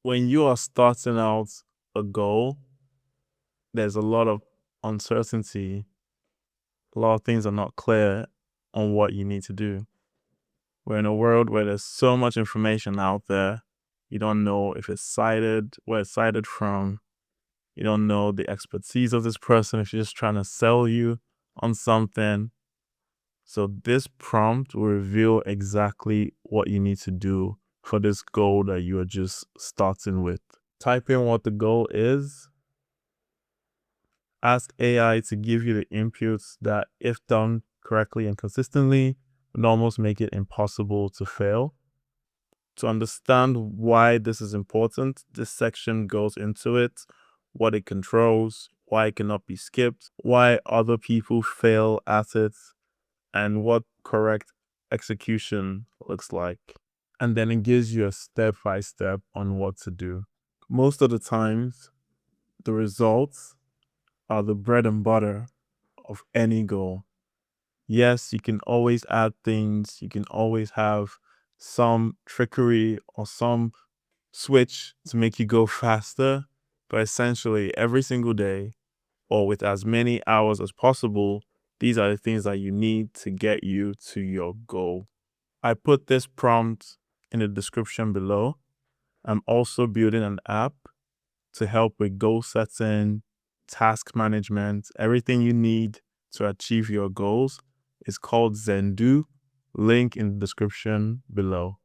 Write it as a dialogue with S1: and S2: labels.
S1: when you are starting out a goal, there's a lot of uncertainty. A lot of things are not clear on what you need to do. We're in a world where there's so much information out there. You don't know if it's cited, where it's cited from. You don't know the expertise of this person if you're just trying to sell you on something. So this prompt will reveal exactly what you need to do for this goal that you are just starting with. Type in what the goal is. Ask AI to give you the inputs that, if done correctly and consistently, would almost make it impossible to fail. To understand why this is important, this section goes into it, what it controls, why it cannot be skipped, why other people fail at it, and what correct execution looks like. And then it gives you a step-by-step on what to do. Most of the times, the results are the bread and butter of any goal. Yes, you can always add things, you can always have some trickery or some switch to make you go faster, but essentially every single day or with as many hours as possible, these are the things that you need to get you to your goal. I put this prompt in the description below. I'm also building an app to help with goal setting, task management, everything you need to achieve your goals. It's called Zendu. Link in the description below.